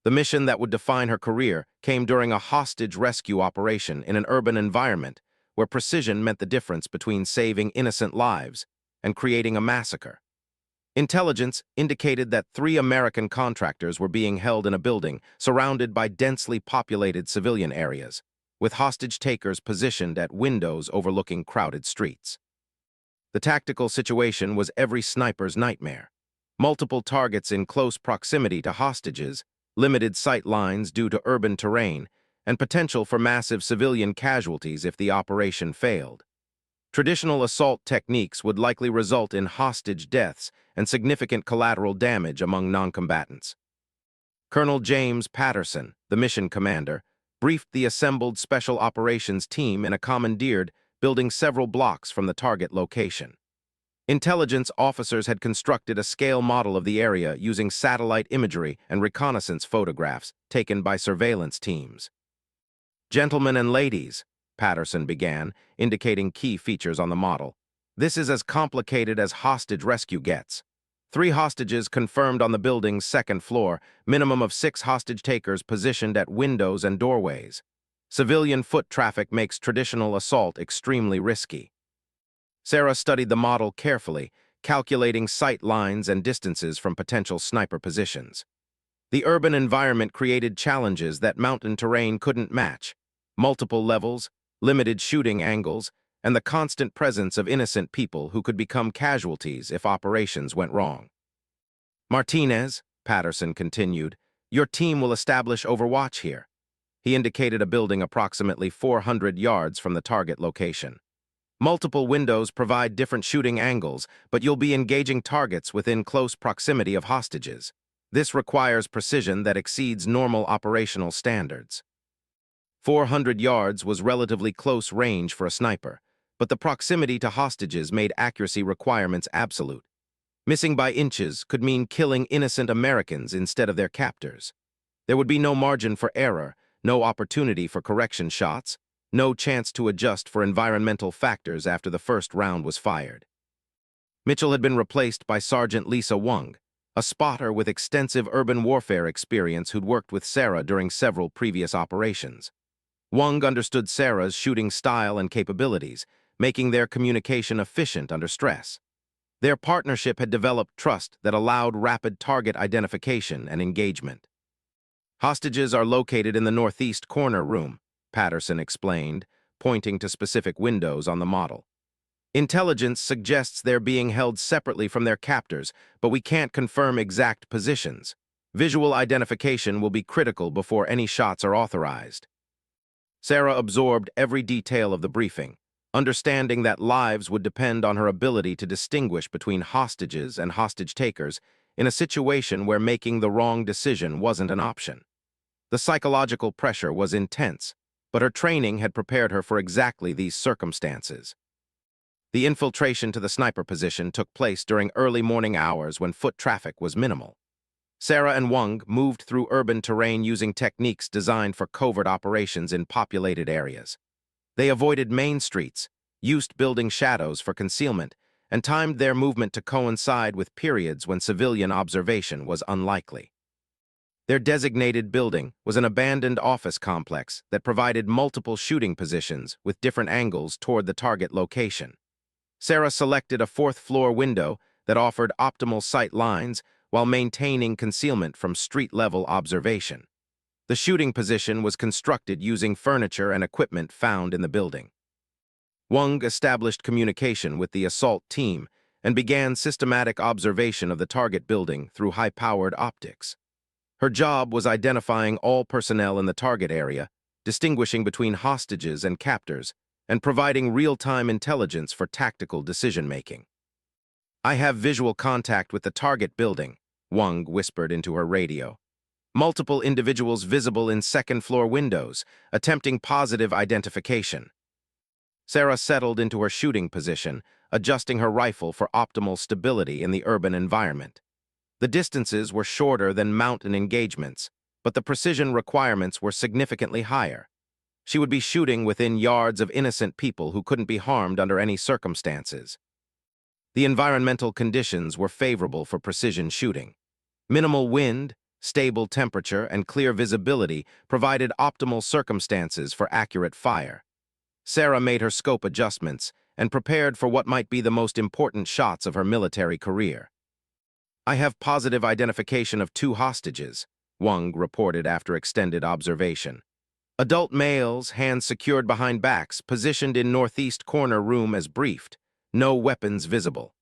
The mission that would define her career came during a hostage rescue operation in an urban environment where precision meant the difference between saving innocent lives and creating a massacre. Intelligence indicated that 3 American contractors were being held in a building surrounded by densely populated civilian areas, with hostage takers positioned at windows overlooking crowded streets. The tactical situation was every sniper's nightmare. Multiple targets in close proximity to hostages, limited sight lines due to urban terrain, and potential for massive civilian casualties if the operation failed. Traditional assault techniques would likely result in hostage deaths and significant collateral damage among noncombatants. Colonel James Patterson, the mission commander, briefed the assembled special operations team in a commandeered building several blocks from the target location. Intelligence officers had constructed a scale model of the area using satellite imagery and reconnaissance photographs taken by surveillance teams. "Gentlemen and ladies," Patterson began, indicating key features on the model, "this is as complicated as hostage rescue gets. 3 hostages confirmed on the building's 2nd floor, minimum of 6 hostage takers positioned at windows and doorways. Civilian foot traffic makes traditional assault extremely risky." Sarah studied the model carefully, calculating sight lines and distances from potential sniper positions. The urban environment created challenges that mountain terrain couldn't match: multiple levels, limited shooting angles, and the constant presence of innocent people who could become casualties if operations went wrong. "Martinez," Patterson continued, "your team will establish overwatch here." He indicated a building approximately 400 yards from the target location. "Multiple windows provide different shooting angles, but you'll be engaging targets within close proximity of hostages. This requires precision that exceeds normal operational standards." 400 yards was relatively close range for a sniper, but the proximity to hostages made accuracy requirements absolute. Missing by inches could mean killing innocent Americans instead of their captors. There would be no margin for error, no opportunity for correction shots, no chance to adjust for environmental factors after the first round was fired. Mitchell had been replaced by Sergeant Lisa Wong, a spotter with extensive urban warfare experience who'd worked with Sarah during several previous operations. Wong understood Sarah's shooting style and capabilities, making their communication efficient under stress. Their partnership had developed trust that allowed rapid target identification and engagement. Hostages are located in the northeast corner room, Patterson explained, pointing to specific windows on the model. Intelligence suggests they're being held separately from their captors, but we can't confirm exact positions. Visual identification will be critical before any shots are authorized. Sarah absorbed every detail of the briefing, understanding that lives would depend on her ability to distinguish between hostages and hostage-takers in a situation where making the wrong decision wasn't an option. The psychological pressure was intense, but her training had prepared her for exactly these circumstances. The infiltration to the sniper position took place during early morning hours when foot traffic was minimal. Sarah and Wong moved through urban terrain using techniques designed for covert operations in populated areas. They avoided main streets, used building shadows for concealment, and timed their movement to coincide with periods when civilian observation was unlikely. Their designated building was an abandoned office complex that provided multiple shooting positions with different angles toward the target location. Sarah selected a fourth-floor window that offered optimal sight lines while maintaining concealment from street-level observation. The shooting position was constructed using furniture and equipment found in the building. Wong established communication with the assault team and began systematic observation of the target building through high-powered optics. Her job was identifying all personnel in the target area, distinguishing between hostages and captors, and providing real-time intelligence for tactical decision-making. "I have visual contact with the target building," Wong whispered into her radio. "Multiple individuals visible in second-floor windows, attempting positive identification." Sarah settled into her shooting position, adjusting her rifle for optimal stability in the urban environment. The distances were shorter than mountain engagements, but the precision requirements were significantly higher. She would be shooting within yards of innocent people who couldn't be harmed under any circumstances. The environmental conditions were favorable for precision shooting. Minimal wind, stable temperature, and clear visibility provided optimal circumstances for accurate fire. Sarah made her scope adjustments and prepared for what might be the most important shots of her military career. "I have positive identification of 2 hostages," Wong reported after extended observation. "Adult males, hands secured behind backs, positioned in northeast corner room as briefed. No weapons visible."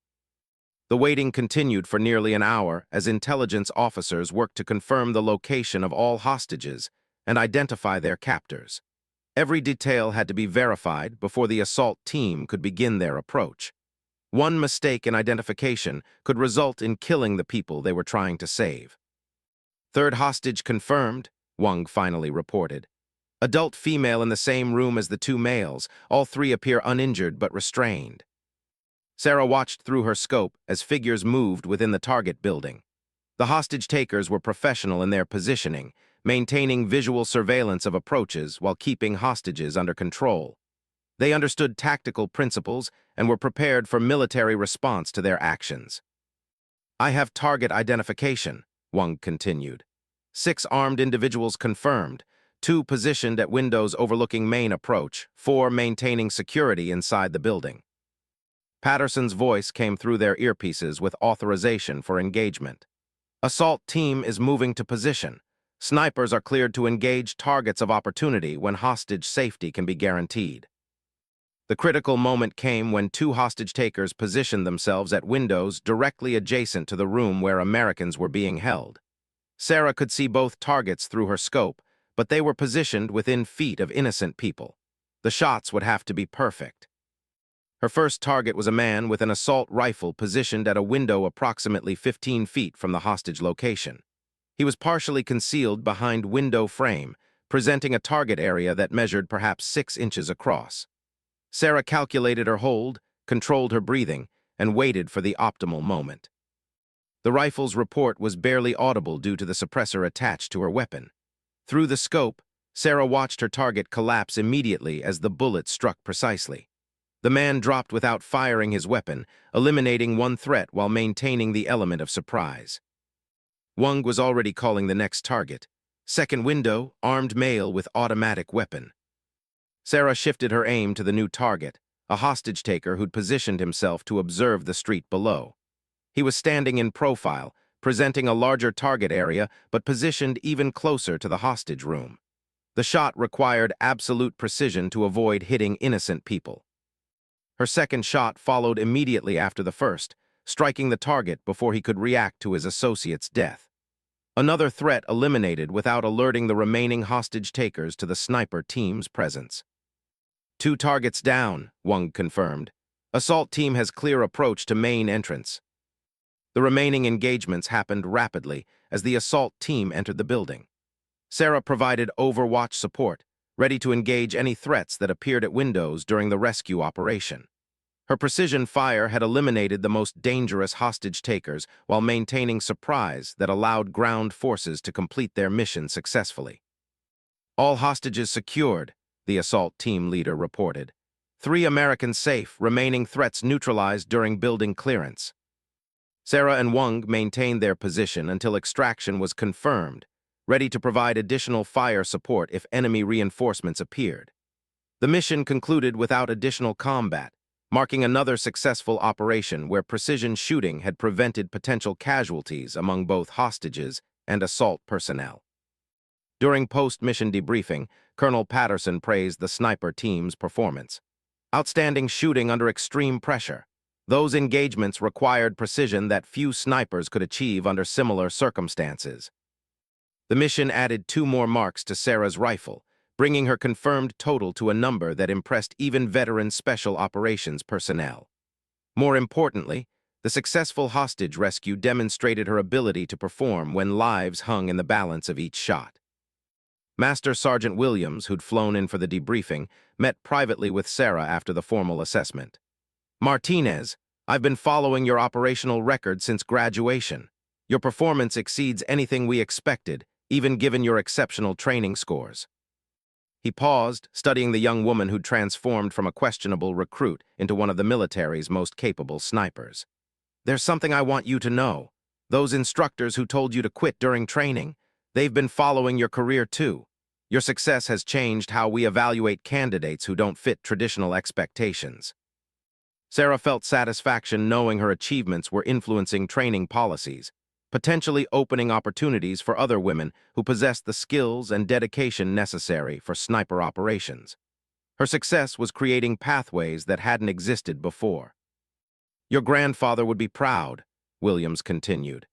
The waiting continued for nearly an hour as intelligence officers worked to confirm the location of all hostages and identify their captors. Every detail had to be verified before the assault team could begin their approach. One mistake in identification could result in killing the people they were trying to save. "Third hostage confirmed," Wong finally reported. "Adult female in the same room as the 2 males. All 3 appear uninjured but restrained." Sarah watched through her scope as figures moved within the target building. The hostage-takers were professional in their positioning, maintaining visual surveillance of approaches while keeping hostages under control. They understood tactical principles and were prepared for military response to their actions. "I have target identification," Wong continued. 6 armed individuals confirmed, 2 positioned at windows overlooking main approach, 4 maintaining security inside the building. Patterson's voice came through their earpieces with authorization for engagement. "Assault team is moving to position. Snipers are cleared to engage targets of opportunity when hostage safety can be guaranteed." The critical moment came when 2 hostage-takers positioned themselves at windows directly adjacent to the room where Americans were being held. Sarah could see both targets through her scope, but they were positioned within feet of innocent people. The shots would have to be perfect. Her first target was a man with an assault rifle positioned at a window approximately 15 feet from the hostage location. He was partially concealed behind window frame, presenting a target area that measured perhaps 6 inches across. Sarah calculated her hold, controlled her breathing, and waited for the optimal moment. The rifle's report was barely audible due to the suppressor attached to her weapon. Through the scope, Sarah watched her target collapse immediately as the bullet struck precisely. The man dropped without firing his weapon, eliminating one threat while maintaining the element of surprise. Wang was already calling the next target. Second window, armed male with automatic weapon. Sarah shifted her aim to the new target, a hostage-taker who'd positioned himself to observe the street below. He was standing in profile, presenting a larger target area but positioned even closer to the hostage room. The shot required absolute precision to avoid hitting innocent people. Her second shot followed immediately after the first, striking the target before he could react to his associate's death. Another threat eliminated without alerting the remaining hostage-takers to the sniper team's presence. 2 targets down, Wang confirmed. Assault team has clear approach to main entrance. The remaining engagements happened rapidly as the assault team entered the building. Sarah provided overwatch support, ready to engage any threats that appeared at windows during the rescue operation. Her precision fire had eliminated the most dangerous hostage-takers while maintaining surprise that allowed ground forces to complete their mission successfully. All hostages secured, the assault team leader reported. 3 Americans safe, remaining threats neutralized during building clearance. Sarah and Wang maintained their position until extraction was confirmed, ready to provide additional fire support if enemy reinforcements appeared. The mission concluded without additional combat, marking another successful operation where precision shooting had prevented potential casualties among both hostages and assault personnel. During post-mission debriefing, Colonel Patterson praised the sniper team's performance. Outstanding shooting under extreme pressure. Those engagements required precision that few snipers could achieve under similar circumstances. The mission added 2 more marks to Sarah's rifle, bringing her confirmed total to a number that impressed even veteran special operations personnel. More importantly, the successful hostage rescue demonstrated her ability to perform when lives hung in the balance of each shot. Master Sergeant Williams, who'd flown in for the debriefing, met privately with Sarah after the formal assessment. "Martinez, I've been following your operational record since graduation. Your performance exceeds anything we expected, even given your exceptional training scores." He paused, studying the young woman who'd transformed from a questionable recruit into one of the military's most capable snipers. "There's something I want you to know. Those instructors who told you to quit during training, they've been following your career too. Your success has changed how we evaluate candidates who don't fit traditional expectations." Sarah felt satisfaction knowing her achievements were influencing training policies, potentially opening opportunities for other women who possessed the skills and dedication necessary for sniper operations. Her success was creating pathways that hadn't existed before. "Your grandfather would be proud," Williams continued.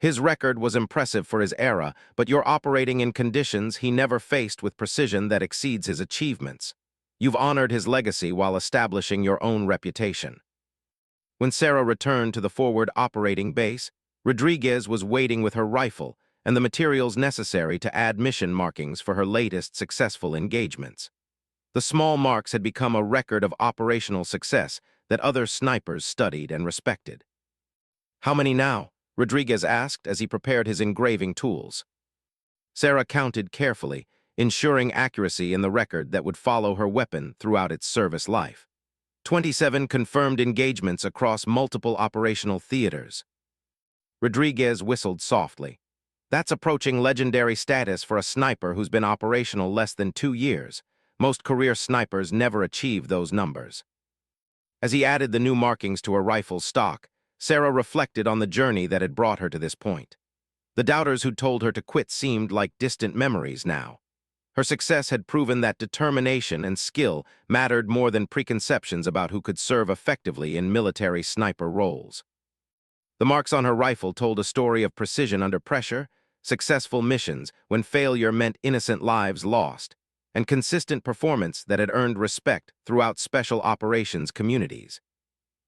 "His record was impressive for his era, but you're operating in conditions he never faced with precision that exceeds his achievements. You've honored his legacy while establishing your own reputation." When Sarah returned to the forward operating base, Rodriguez was waiting with her rifle and the materials necessary to add mission markings for her latest successful engagements. The small marks had become a record of operational success that other snipers studied and respected. "How many now?" Rodriguez asked as he prepared his engraving tools. Sarah counted carefully, ensuring accuracy in the record that would follow her weapon throughout its service life. 27 confirmed engagements across multiple operational theaters. Rodriguez whistled softly. "That's approaching legendary status for a sniper who's been operational less than 2 years. Most career snipers never achieve those numbers." As he added the new markings to her rifle's stock, Sarah reflected on the journey that had brought her to this point. The doubters who'd told her to quit seemed like distant memories now. Her success had proven that determination and skill mattered more than preconceptions about who could serve effectively in military sniper roles. The marks on her rifle told a story of precision under pressure, successful missions when failure meant innocent lives lost, and consistent performance that had earned respect throughout special operations communities.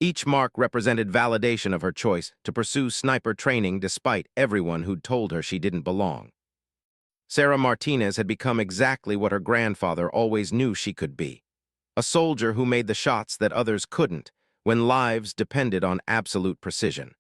Each mark represented validation of her choice to pursue sniper training despite everyone who'd told her she didn't belong. Sarah Martinez had become exactly what her grandfather always knew she could be: a soldier who made the shots that others couldn't, when lives depended on absolute precision.